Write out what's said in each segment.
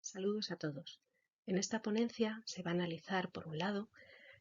Saludos a todos. En esta ponencia se va a analizar, por un lado,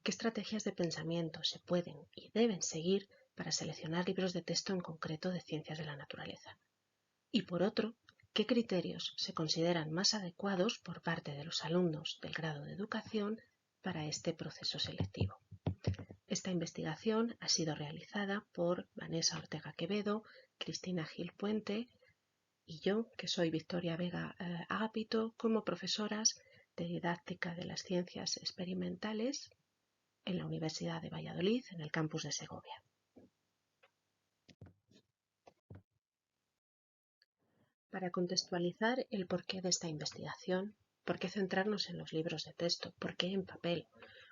qué estrategias de pensamiento se pueden y deben seguir para seleccionar libros de texto en concreto de ciencias de la naturaleza. Y por otro, qué criterios se consideran más adecuados por parte de los alumnos del grado de educación para este proceso selectivo. Esta investigación ha sido realizada por Vanessa Ortega Quevedo, Cristina Gil Puente y yo, que soy Victoria Vega Agapito, como profesoras de didáctica de las ciencias experimentales en la Universidad de Valladolid, en el campus de Segovia. Para contextualizar el porqué de esta investigación, por qué centrarnos en los libros de texto, por qué en papel,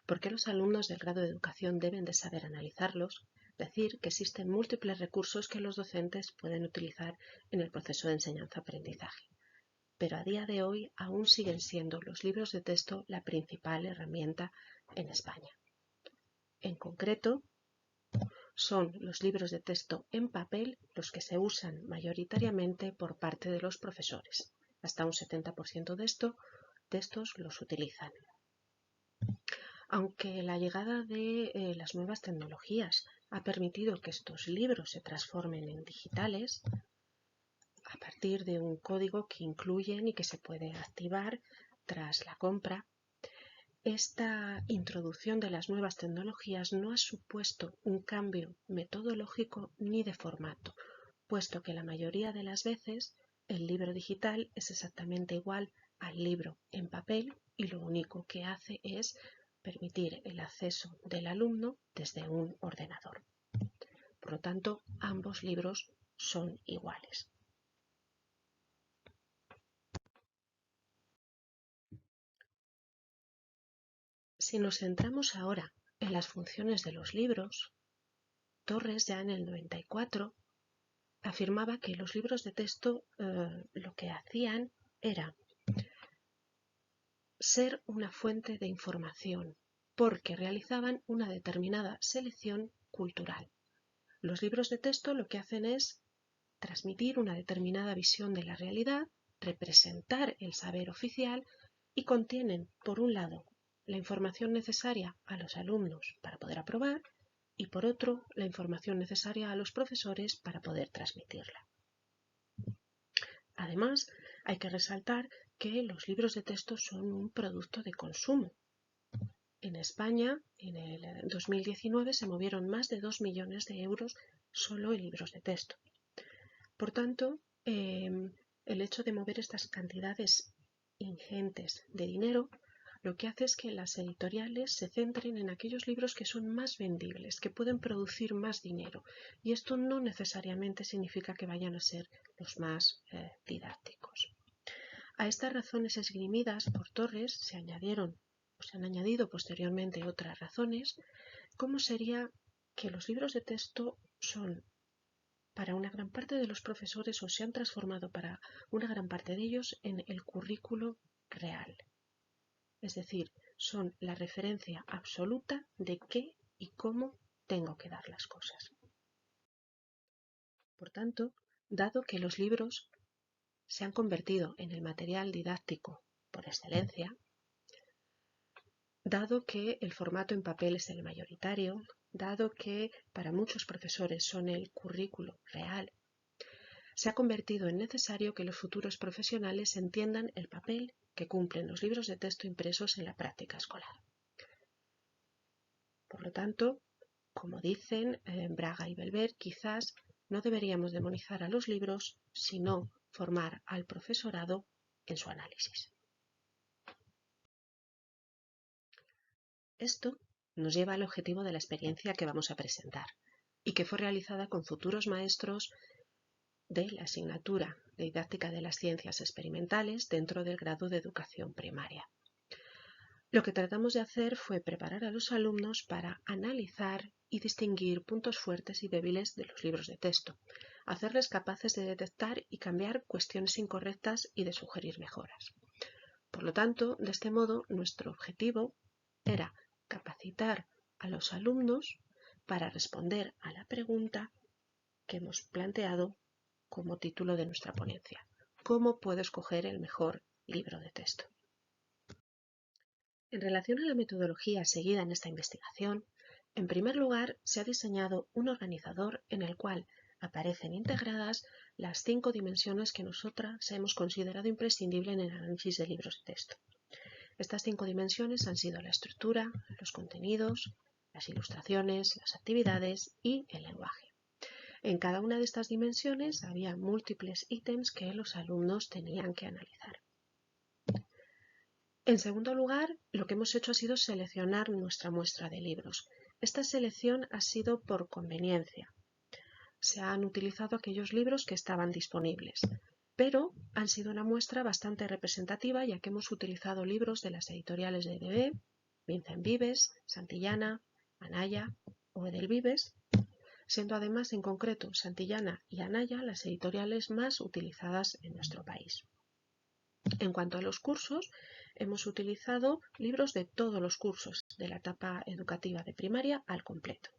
por qué los alumnos del grado de educación deben de saber analizarlos, decir que existen múltiples recursos que los docentes pueden utilizar en el proceso de enseñanza-aprendizaje. Pero a día de hoy aún siguen siendo los libros de texto la principal herramienta en España. En concreto, son los libros de texto en papel los que se usan mayoritariamente por parte de los profesores. Hasta un 70% de estos los utilizan. Aunque la llegada de las nuevas tecnologías ha permitido que estos libros se transformen en digitales, a partir de un código que incluyen y que se puede activar tras la compra, esta introducción de las nuevas tecnologías no ha supuesto un cambio metodológico ni de formato, puesto que la mayoría de las veces el libro digital es exactamente igual al libro en papel y lo único que hace es permitir el acceso del alumno desde un ordenador. Por lo tanto, ambos libros son iguales. Si nos centramos ahora en las funciones de los libros, Torres ya en el 94 afirmaba que los libros de texto lo que hacían era ser una fuente de información porque realizaban una determinada selección cultural. Los libros de texto lo que hacen es transmitir una determinada visión de la realidad, representar el saber oficial y contienen, por un lado, la información necesaria a los alumnos para poder aprobar y, por otro, la información necesaria a los profesores para poder transmitirla. Además, hay que resaltar que los libros de texto son un producto de consumo. En España, en el 2019, se movieron más de 2 millones de euros solo en libros de texto. Por tanto, el hecho de mover estas cantidades ingentes de dinero lo que hace es que las editoriales se centren en aquellos libros que son más vendibles, que pueden producir más dinero. Y esto no necesariamente significa que vayan a ser los más didácticos. A estas razones esgrimidas por Torres se han añadido posteriormente otras razones, como sería que los libros de texto son para una gran parte de los profesores o se han transformado para una gran parte de ellos en el currículo real. Es decir, son la referencia absoluta de qué y cómo tengo que dar las cosas. Por tanto, dado que los libros se han convertido en el material didáctico por excelencia, dado que el formato en papel es el mayoritario, dado que para muchos profesores son el currículo real, se ha convertido en necesario que los futuros profesionales entiendan el papel que cumplen los libros de texto impresos en la práctica escolar. Por lo tanto, como dicen Braga y Belver, quizás no deberíamos demonizar a los libros, sino formar al profesorado en su análisis. Esto nos lleva al objetivo de la experiencia que vamos a presentar y que fue realizada con futuros maestros de la asignatura de didáctica de las ciencias experimentales dentro del grado de educación primaria. Lo que tratamos de hacer fue preparar a los alumnos para analizar y distinguir puntos fuertes y débiles de los libros de texto, hacerles capaces de detectar y cambiar cuestiones incorrectas y de sugerir mejoras. Por lo tanto, de este modo, nuestro objetivo era capacitar a los alumnos para responder a la pregunta que hemos planteado como título de nuestra ponencia: cómo puedo escoger el mejor libro de texto. En relación a la metodología seguida en esta investigación, en primer lugar, se ha diseñado un organizador en el cual aparecen integradas las 5 dimensiones que nosotras hemos considerado imprescindibles en el análisis de libros de texto. Estas 5 dimensiones han sido la estructura, los contenidos, las ilustraciones, las actividades y el lenguaje. En cada una de estas dimensiones había múltiples ítems que los alumnos tenían que analizar. En segundo lugar, lo que hemos hecho ha sido seleccionar nuestra muestra de libros. Esta selección ha sido por conveniencia. Se han utilizado aquellos libros que estaban disponibles, pero han sido una muestra bastante representativa, ya que hemos utilizado libros de las editoriales de EDB, Vicens Vives, Santillana, Anaya o Edelvives, siendo además en concreto Santillana y Anaya las editoriales más utilizadas en nuestro país. En cuanto a los cursos, hemos utilizado libros de todos los cursos de la etapa educativa de primaria al completo.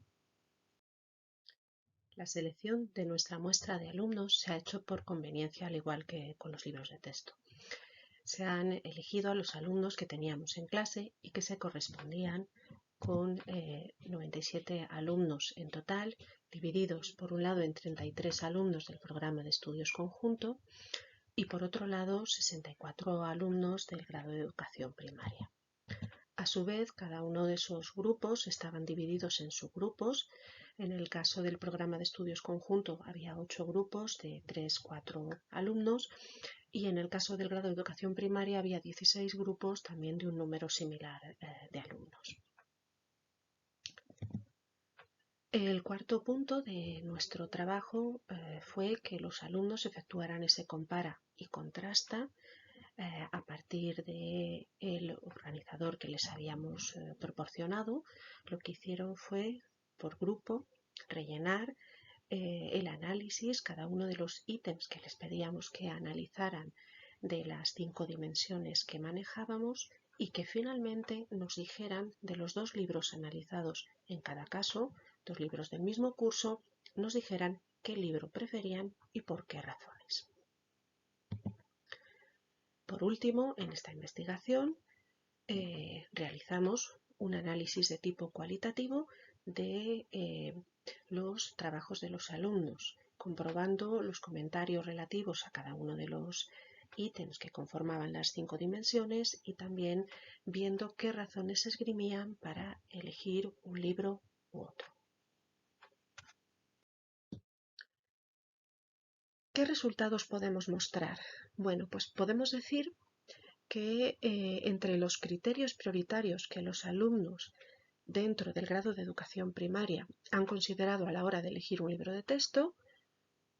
La selección de nuestra muestra de alumnos se ha hecho por conveniencia, al igual que con los libros de texto. Se han elegido a los alumnos que teníamos en clase y que se correspondían con 97 alumnos en total, divididos por un lado en 33 alumnos del programa de estudios conjunto y por otro lado 64 alumnos del grado de educación primaria. A su vez, cada uno de esos grupos estaban divididos en subgrupos. En el caso del programa de estudios conjunto había 8 grupos de 3-4 alumnos y en el caso del grado de educación primaria había 16 grupos también de un número similar de alumnos. El cuarto punto de nuestro trabajo fue que los alumnos efectuaran ese compara y contrasta a partir del organizador que les habíamos proporcionado. Lo que hicieron fue, por grupo, rellenar el análisis, cada uno de los ítems que les pedíamos que analizaran de las 5 dimensiones que manejábamos y que finalmente nos dijeran de los 2 libros analizados en cada caso, 2 libros del mismo curso, nos dijeran qué libro preferían y por qué razones. Por último, en esta investigación realizamos un análisis de tipo cualitativo de los trabajos de los alumnos, comprobando los comentarios relativos a cada uno de los ítems que conformaban las 5 dimensiones y también viendo qué razones esgrimían para elegir un libro u otro. ¿Qué resultados podemos mostrar? Bueno, pues podemos decir que entre los criterios prioritarios que los alumnos dentro del grado de educación primaria han considerado a la hora de elegir un libro de texto,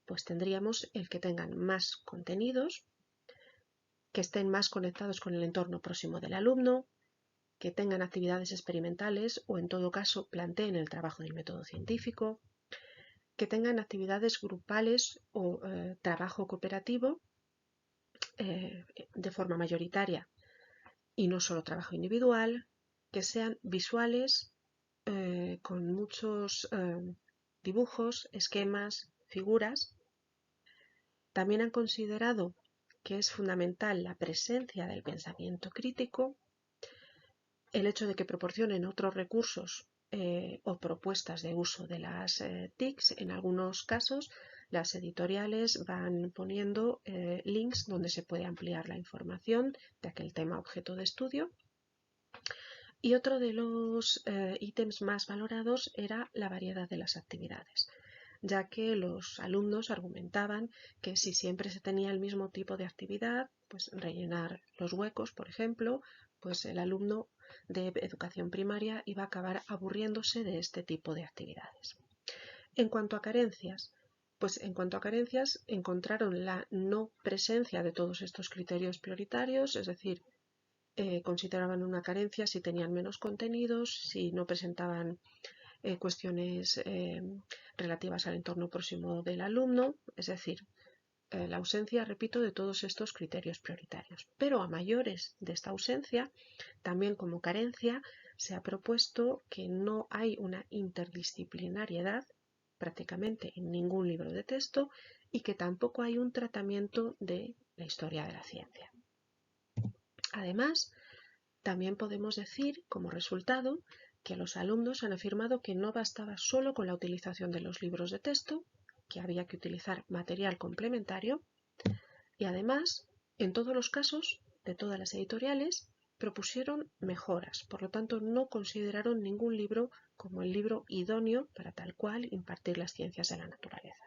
pues tendríamos el que tengan más contenidos, que estén más conectados con el entorno próximo del alumno, que tengan actividades experimentales o en todo caso planteen el trabajo del método científico, que tengan actividades grupales o trabajo cooperativo de forma mayoritaria y no solo trabajo individual, que sean visuales con muchos dibujos, esquemas, figuras. También han considerado que es fundamental la presencia del pensamiento crítico, el hecho de que proporcionen otros recursos o propuestas de uso de las TICs. En algunos casos, las editoriales van poniendo links donde se puede ampliar la información de aquel tema objeto de estudio. Y otro de los ítems más valorados era la variedad de las actividades, ya que los alumnos argumentaban que si siempre se tenía el mismo tipo de actividad, pues rellenar los huecos, por ejemplo, pues el alumno de educación primaria iba a acabar aburriéndose de este tipo de actividades. En cuanto a carencias, encontraron la no presencia de todos estos criterios prioritarios, es decir, consideraban una carencia si tenían menos contenidos, si no presentaban cuestiones relativas al entorno próximo del alumno, es decir, la ausencia, repito, de todos estos criterios prioritarios. Pero a mayores de esta ausencia, también como carencia, se ha propuesto que no hay una interdisciplinariedad prácticamente en ningún libro de texto y que tampoco hay un tratamiento de la historia de la ciencia. Además, también podemos decir, como resultado, que los alumnos han afirmado que no bastaba solo con la utilización de los libros de texto, que había que utilizar material complementario y además, en todos los casos, de todas las editoriales, propusieron mejoras, por lo tanto no consideraron ningún libro como el libro idóneo para tal cual impartir las ciencias de la naturaleza.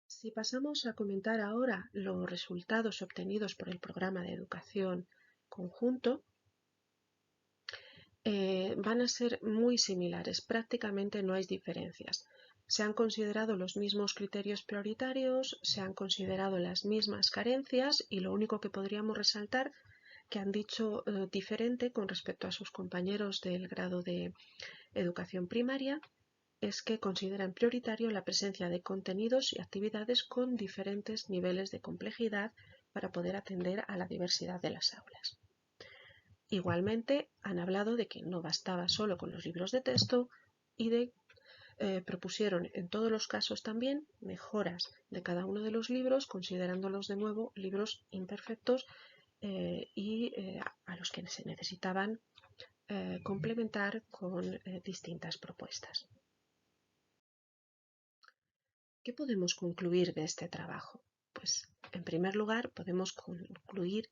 Si pasamos a comentar ahora los resultados obtenidos por el programa de educación conjunto, van a ser muy similares, prácticamente no hay diferencias. Se han considerado los mismos criterios prioritarios, se han considerado las mismas carencias y lo único que podríamos resaltar que han dicho diferente con respecto a sus compañeros del grado de educación primaria es que consideran prioritario la presencia de contenidos y actividades con diferentes niveles de complejidad para poder atender a la diversidad de las aulas. Igualmente, han hablado de que no bastaba solo con los libros de texto y propusieron en todos los casos también mejoras de cada uno de los libros, considerándolos de nuevo libros imperfectos a los que se necesitaban complementar con distintas propuestas. ¿Qué podemos concluir de este trabajo? Pues, en primer lugar, podemos concluir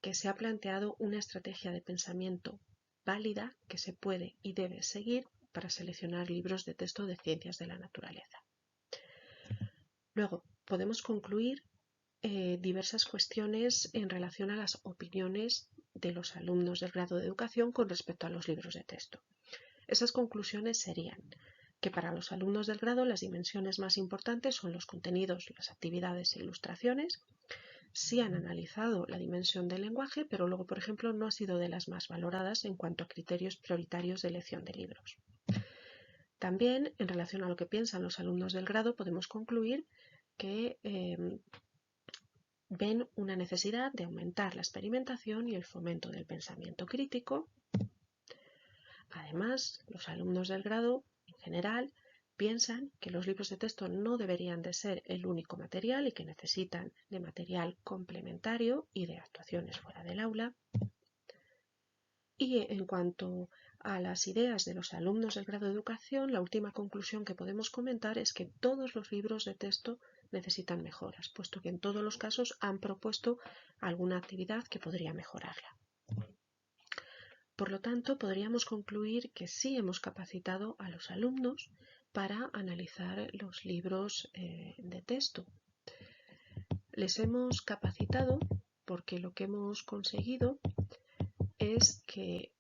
que se ha planteado una estrategia de pensamiento válida que se puede y debe seguir para seleccionar libros de texto de ciencias de la naturaleza. Luego, podemos concluir diversas cuestiones en relación a las opiniones de los alumnos del grado de educación con respecto a los libros de texto. Esas conclusiones serían que para los alumnos del grado las dimensiones más importantes son los contenidos, las actividades e ilustraciones. Sí han analizado la dimensión del lenguaje, pero luego, por ejemplo, no ha sido de las más valoradas en cuanto a criterios prioritarios de elección de libros. También, en relación a lo que piensan los alumnos del grado, podemos concluir que ven una necesidad de aumentar la experimentación y el fomento del pensamiento crítico. Además, los alumnos del grado, en general, piensan que los libros de texto no deberían de ser el único material y que necesitan de material complementario y de actuaciones fuera del aula. Y en cuanto a las ideas de los alumnos del grado de educación, la última conclusión que podemos comentar es que todos los libros de texto necesitan mejoras, puesto que en todos los casos han propuesto alguna actividad que podría mejorarla. Por lo tanto, podríamos concluir que sí hemos capacitado a los alumnos para analizar los libros de texto. Les hemos capacitado porque lo que hemos conseguido es que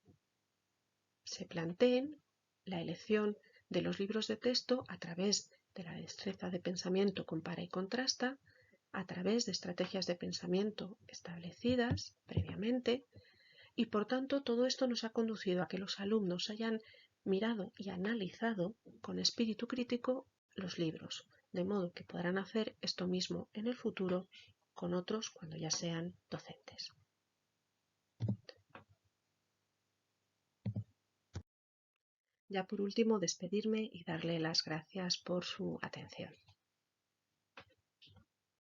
se planteen la elección de los libros de texto a través de la destreza de pensamiento compara y contrasta, a través de estrategias de pensamiento establecidas previamente, y por tanto todo esto nos ha conducido a que los alumnos hayan mirado y analizado con espíritu crítico los libros, de modo que podrán hacer esto mismo en el futuro con otros cuando ya sean docentes. Ya por último, despedirme y darle las gracias por su atención.